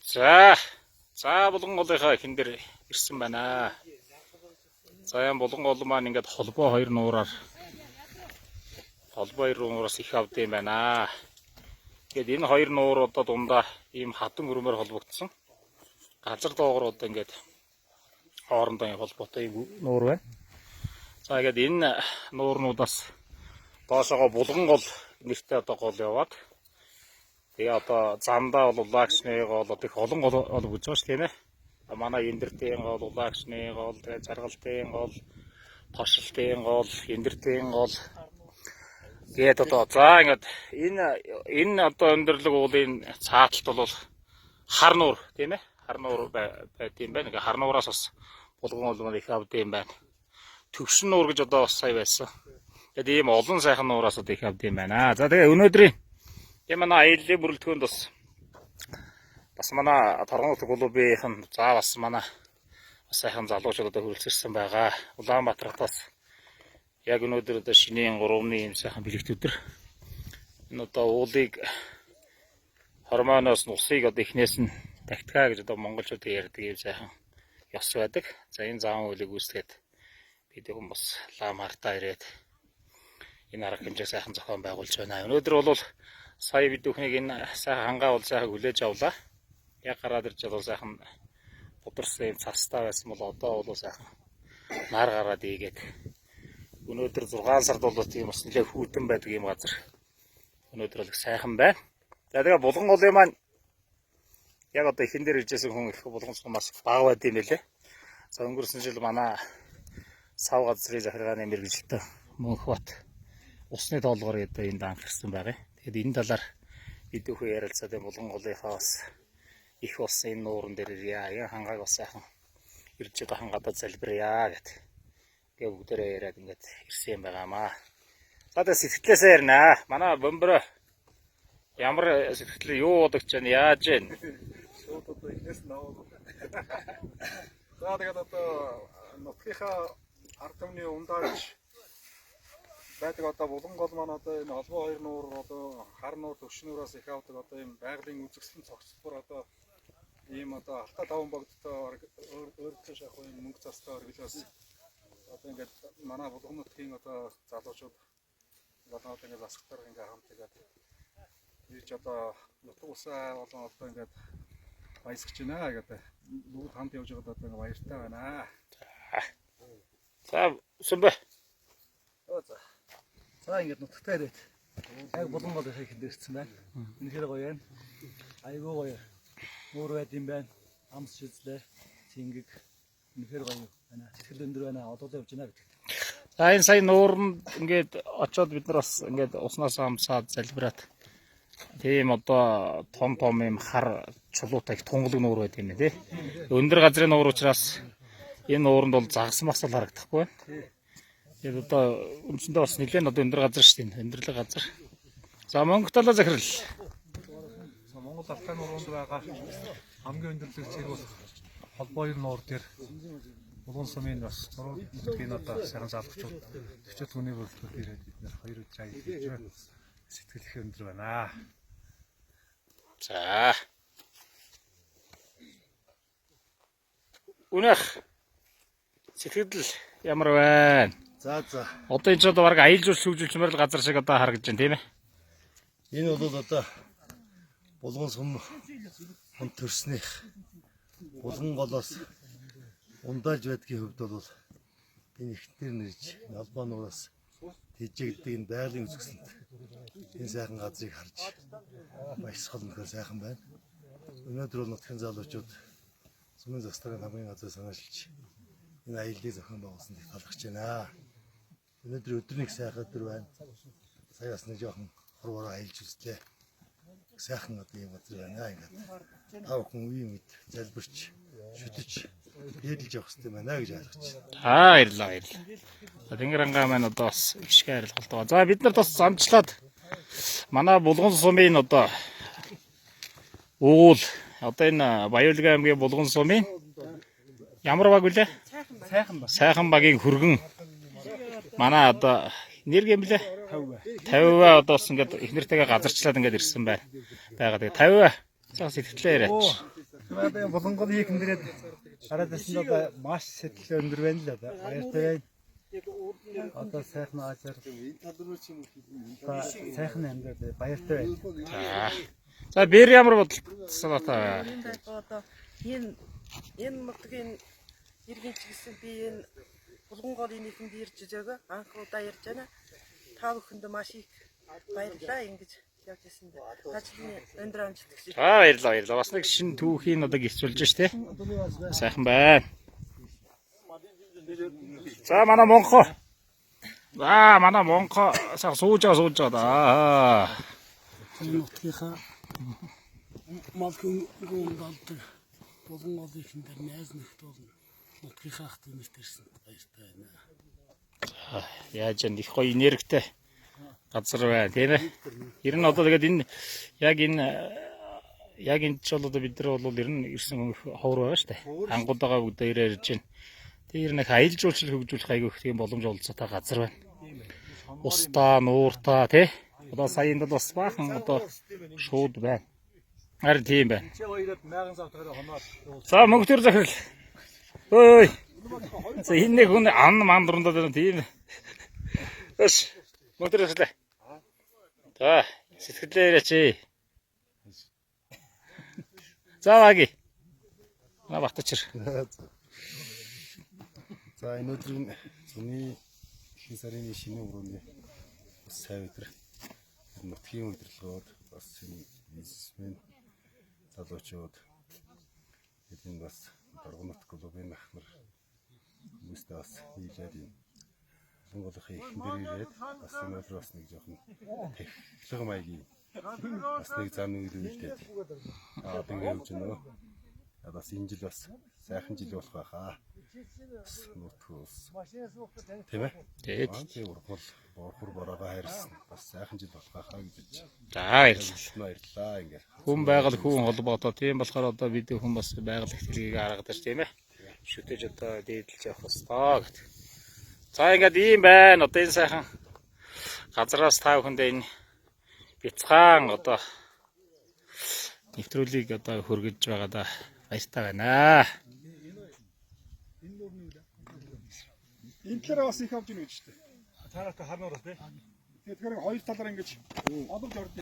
За булган голынхаа хин дээр ирсэн байна. За юм булган гол маань ингээд холбоо хоёр нуураар их авд юм байна. Тэгээд энэ хоёр нуур одоо дундаа ийм хатан өрөмөр холбогдсон. Газар доогоор одоо ингээд хоорондоо холбоотой юм нуур байна. За тэгээд энэ нуурнуудаас доошоогоо булган гол нэртэй одоо гол яваад тэгээ одоо замдаа бол лагшны гол одоо их олон гол гэж байгаа шүү дээ. Манай эндэртийн гол, лагшны гол, тэгээ жаргалтын гол, тошилтын гол, эндэртийн гол. Тэгээд одоо за ингээд энэ одоо өндөрлөг уулын цааталт бол хар нуур тийм ээ. Хар нуур байт юм байна. Ингээ хар нуураас бас булган гол их авд юм байна. Төвшин нуур гэж одоо бас сая байсан. Тэгээд ийм олон сайхан нуураас одоо их авд юм байна. За тэгээ өнөөдрийн манай аяллаа бүрэлдэхүүнд бас манай торгонот клубийнхэн за бас манай сайхан залуучууд одоо хүрэлцэрсэн байгаа. Улаанбаатараас яг өнөөдөр одоо шинийн 3-ны юм сайхан бэлэгт өдөр. Энэ одоо уулыг хормоноос нусыг одоо эхнээс нь тактика гэж одоо монголчууд ярьдаг юм сайхан ёс байдаг. За энэ заан уулыг үүсгээд бид хүн бас лам хартаа ирээд энэ арга хэмжээ сайхан зохион байгуулж байна. Өнөөдөр бол сая бид бүхнийг энэ сайхан хангаа бол сайхан хүлээж авлаа. Яг гараад ирж бол сайхан бодорсон юм цастаа байсан бол одоо бол сайхан нар гараад ийгээд өнөөдөр 6 сард бол тийм бас нэлээд хүйтэн байдаг юм газар. Өнөөдөр бол их сайхан байна. За тэгээ булган голын маань яг одоо ихэн дээр иржсэн хүн их булган сумаас баг байд юм байлээ. За өнгөрсөн жил манай сав газрын захиргааны мэргэжилтэн Мөнхбат усны тоолгоор одоо энд анхаарсан байгаа. Тэгээд энэ талаар бид бүхэн ярилцаад булган голынхаа бас их болсон энэ нууран дээр ирье. Хангааг бас сайхан ирж байгаа хангаадаа залбирая гэд. Тэгээ бүгдээрээ яриад ингээд ирсэн юм байгаамаа. За тэгээ сэтгэлээсээ ярина. Манай бомбро ямар сэтгэлээр юу бодогч байна? Яаж вэ? Шууд одоо ихнээс наваад. За тэгээд одоо нутгийнхаа ард түмний ундаарч байдаг одоо булган гол маань одоо энэ олбоо хоёр нуур одоо хар нуур төвшнөөс их авдаг одоо ийм байгалийн үзэсгэлэн цогцлбор одоо ийм одоо алтаа таван богдтой өөртөө шахах юм мөнгө цастай оргилоос одоо ингээд манай булган нутгийн одоо залуучууд болоод ингээд засагтар ингээд хамт игээд ирж одоо нутаг усаа болон одоо ингээд баясгаж байна гэдэг бүгд хамт явж байгаад одоо ингээд баяртай байна. За сүмбэ. За ингээд нутагтаа ирээд яг булган гол их хиндэрсэн байна. Үнэхээр гоё юм. Айгуу гоё. Нуур байд юм байна. Амс шизлээ. Цэнгэг. Үнэхээр гоё байна. Сэтгэл өндөр байна. Одоо л явж байна гэдэг. За энэ сая нууранд ингээд очоод бид нар бас ингээд уснаас амсаад залбираад тийм одоо том юм хар чулуутай их тунгалаг нуур байд юм тий. Өндөр газрын нуур учраас энэ нууранд бол загсан бас л харагдахгүй байна. Тэгээд одоо үндсэндээ бас нэлээд одоо өндөр газар шүү дээ. Өндөрлөг газар. За Монгол талаа захирал. Монгол алтаа нууранд байгаа хамгийн өндөрлөг зэрэг бол холбоо нуур дээр булган сумын бас нутгийн одоо сайхан залгчууд төвчд хүний бүрэлдэхүүн ирээд бид нэр 2 өдөр аялж байна. Сэтгэл их өндөр байна. За. Үнэх сэтгэл ямар байна? За. Одоо энэ ч одоо баг аялал жуулч шүүжүүлчмээр л газар шиг одоо харагдаж байна тийм ээ. Энэ бол одоо булган сум хүн төрснийх булган голоос ундааж байдгийн хувьд бол энэ ихтер нэрж албаа нуураас тэжээгддэг энэ байгалийн үзэсгэлэнт энэ сайхан газрыг харж баясгал нөхөр сайхан байна. Өнөөдөр бол нутгийн залуучууд сумын застагийн хамгийн газар санаачилж энэ аяллыг зохион байгуулсанд их талархаж байна. Өнөөдөр өдрийн сайхан өдөр байна. Сая бас нэг жоохон хорвоо аялж үзлээ. Сайхан одоо юм газар байна ингээд. Тав хүн үеийн үед залбирч, шүтэж, хэлж явах хэрэгтэй байна гэж ойлгож байна. Баярлалаа. Тэнгэр ангаа маань одоо бас ишгэ харилцалт байгаа. За бид нар бас замчлаад манай булган сумын одоо уул одоо энэ Баяулга аймгийн булган сумын ямар баг вүлээ? Сайхан багийн хүргэн манай одоо нэр гэмлээ 50 одоо бас ингээд их нэртэйгээ газарчлаад ингээд ирсэн байна. Тэгээд 50 цаас сэтгэлээ яриач. Тэгээд булангол хийх нэрээд гараадсэн нь одоо маш сэтгэл өндөр байна л одоо. Баяртай байна. Одоо сайхан аажаар сайхан амьдрал баяртай байна. За бэр ямар бодсон бата. Одоо энэ нутгийн иргэн чигсэн би энэ булгангол энийхэнд ирж байгаа анх удаа ярьж байна. Та бүхэнд маш их баярлалаа ингэж явж ирсэн дээ. Ажлын өндөр амжилт хүсье. Баярлалаа. Бас нэг шинэ түүхийн одоо гисүүлж штэ. Сайхан байна. За манай монхо. Сар сууж байгаа. нутгийнхаа малхын гүндалдаг булган олонхын дээр найз нөхд болно. Нутгийнхаа ах дүүнээс ирсэн баяртай байна. Яаж их гоё энергитэй газар байна тийм ээ. Ер нь одоо тэгээд энэ яг энэ ч бол одоо бид нар бол ер нь ирсэн ховор байгаа шүү дээ. Ангуудаага бүгдээ ирж байна. Тэгээд ер нь их аялал жуулчлал хөгжүүлэх айгүй их тийм боломж олцоотой газар байна. Устаа, нууртаа тий. Одоо саянд бол бас баахан одоо шууд байна. Харин тийм байна. За мөнгөтөр захирал. Ой. За энэ хүн ан мандрундаа байна тийм. Эш. Мөнгөтөр захирал. За сэтгэлээ яриач. За ваги. На батчир. За энэ өдрийн зуны ихэнх сарын шинэ өрөөний бас сайн өдөр. Нутгийн удирдлагууд бас энэ бизнесмен залуучууд энэ бас Доргонот клубын ахмар хүмүүстээ бас нийлээд энэ Монголын ихэнх дээр ирээд бас өнөөдөр бас нэг жоохон технологи маягийн бас нэг зам үйлдэлтэй ингээд явж байна. Бас энэ жил бас сайхан жил болох байхаа. Нутгуус. Тийм ээ. Тэгээд урхур бороо хайрсан. Бас сайхан жил болох байхаа гэж бодож. За баярлалаа. Ингээд. Хүн байгаль хүн холбоотой. Тийм болохоор одоо бид хүн бас байгаль ихтгэлийг гаргадаг тийм ээ. Шүтэж одоо дээдлж явах ёстой гэдэг. За ингээд ийм байна. Одоо энэ сайхан газараас та бүхэндээ энэ бяцхан одоо нэвтрүүлгийг одоо хөргөж байгаа да баяртай байна. Энэ талаараа бас их авч ийн гэж шүү дээ. Цаанаас харнуурах тий. Тэгэхээр хоёр талаар ингэж олж орд